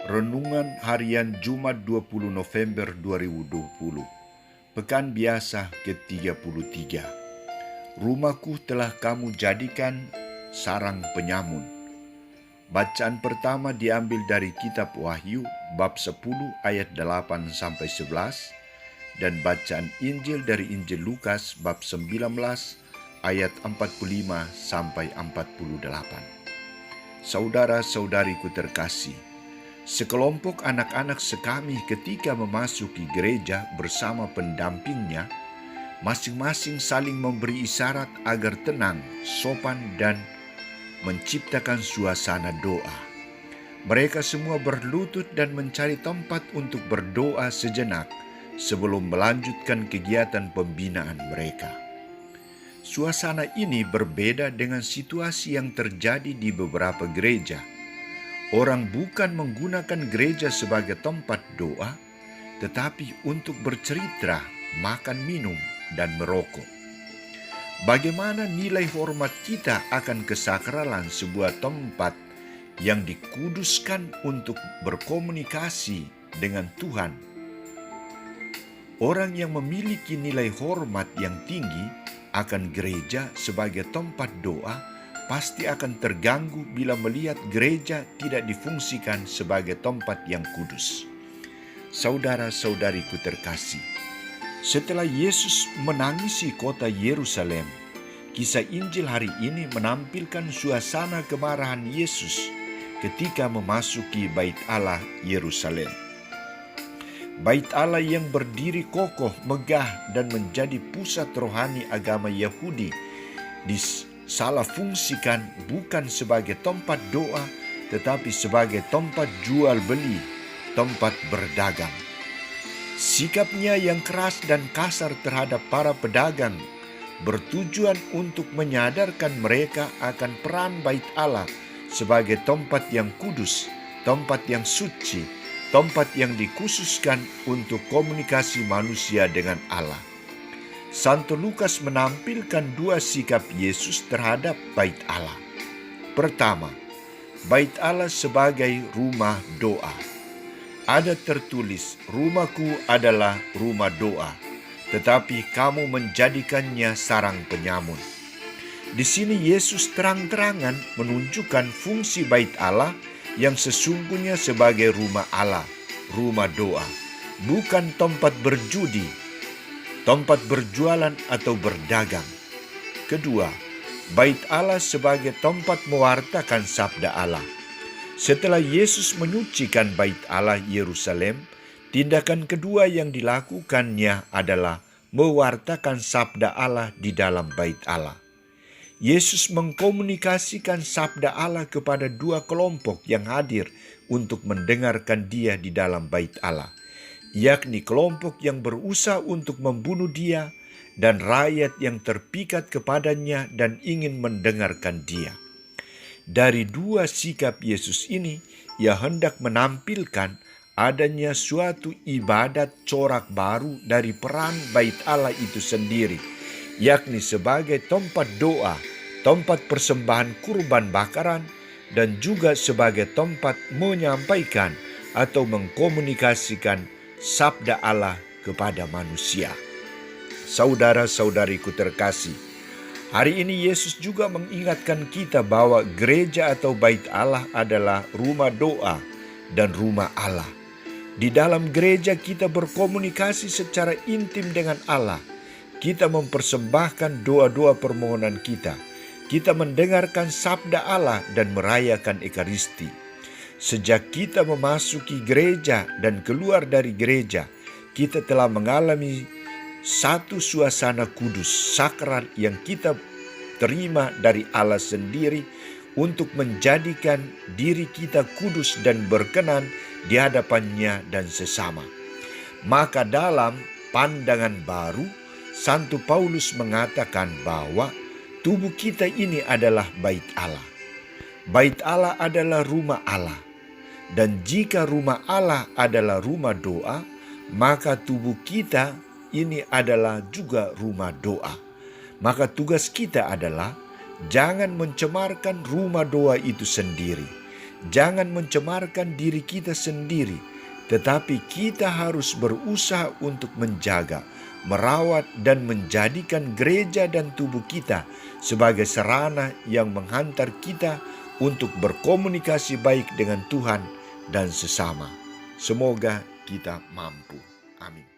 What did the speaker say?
Renungan Harian Jumat 20 November 2020. Pekan biasa ke-33. Rumahku telah kamu jadikan sarang penyamun. Bacaan pertama diambil dari kitab Wahyu bab 10 ayat 8-11 dan bacaan Injil dari Injil Lukas bab 19 ayat 45-48. Saudara-saudariku terkasih, sekelompok anak-anak sekami ketika memasuki gereja bersama pendampingnya, masing-masing saling memberi isyarat agar tenang, sopan, dan menciptakan suasana doa. Mereka semua berlutut dan mencari tempat untuk berdoa sejenak sebelum melanjutkan kegiatan pembinaan mereka. Suasana ini berbeda dengan situasi yang terjadi di beberapa gereja. Orang bukan menggunakan gereja sebagai tempat doa, tetapi untuk bercerita, makan minum, dan merokok. Bagaimana nilai hormat kita akan kesakralan sebuah tempat yang dikuduskan untuk berkomunikasi dengan Tuhan? Orang yang memiliki nilai hormat yang tinggi akan gereja sebagai tempat doa pasti akan terganggu bila melihat gereja tidak difungsikan sebagai tempat yang kudus. Saudara-saudariku terkasih, setelah Yesus menangisi kota Yerusalem, kisah Injil hari ini menampilkan suasana kemarahan Yesus ketika memasuki Bait Allah Yerusalem. Bait Allah yang berdiri kokoh, megah, dan menjadi pusat rohani agama Yahudi salah fungsikan bukan sebagai tempat doa, tetapi sebagai tempat jual beli, tempat berdagang. Sikapnya yang keras dan kasar terhadap para pedagang bertujuan untuk menyadarkan mereka akan peran Bait Allah sebagai tempat yang kudus, tempat yang suci, tempat yang dikhususkan untuk komunikasi manusia dengan Allah. Santo Lukas menampilkan dua sikap Yesus terhadap Bait Allah. Pertama, Bait Allah sebagai rumah doa. Ada tertulis, "Rumahku adalah rumah doa, tetapi kamu menjadikannya sarang penyamun." Di sini Yesus terang-terangan menunjukkan fungsi Bait Allah yang sesungguhnya sebagai rumah Allah, rumah doa, bukan tempat berjudi, tempat berjualan atau berdagang. Kedua, Bait Allah sebagai tempat mewartakan sabda Allah. Setelah Yesus menyucikan Bait Allah Yerusalem, tindakan kedua yang dilakukannya adalah mewartakan sabda Allah di dalam Bait Allah. Yesus mengkomunikasikan sabda Allah kepada dua kelompok yang hadir untuk mendengarkan Dia di dalam Bait Allah, yakni kelompok yang berusaha untuk membunuh Dia dan rakyat yang terpikat kepadanya dan ingin mendengarkan Dia. Dari dua sikap Yesus ini, Ia hendak menampilkan adanya suatu ibadat corak baru dari peran Bait Allah itu sendiri, yakni sebagai tempat doa, tempat persembahan kurban bakaran, dan juga sebagai tempat menyampaikan atau mengkomunikasikan sabda Allah kepada manusia. Saudara-saudariku terkasih, hari ini Yesus juga mengingatkan kita bahwa gereja atau Bait Allah adalah rumah doa dan rumah Allah. Di dalam gereja kita berkomunikasi secara intim dengan Allah. Kita mempersembahkan doa-doa permohonan kita. Kita mendengarkan sabda Allah dan merayakan Ekaristi. Sejak kita memasuki gereja dan keluar dari gereja, kita telah mengalami satu suasana kudus, sakral yang kita terima dari Allah sendiri untuk menjadikan diri kita kudus dan berkenan di hadapannya dan sesama. Maka dalam pandangan baru, Santo Paulus mengatakan bahwa tubuh kita ini adalah Bait Allah. Bait Allah adalah rumah Allah. Dan jika rumah Allah adalah rumah doa, maka tubuh kita ini adalah juga rumah doa. Maka tugas kita adalah jangan mencemarkan rumah doa itu sendiri. Jangan mencemarkan diri kita sendiri, tetapi kita harus berusaha untuk menjaga, merawat, dan menjadikan gereja dan tubuh kita sebagai sarana yang menghantar kita untuk berkomunikasi baik dengan Tuhan dan sesama. Semoga kita mampu. Amin.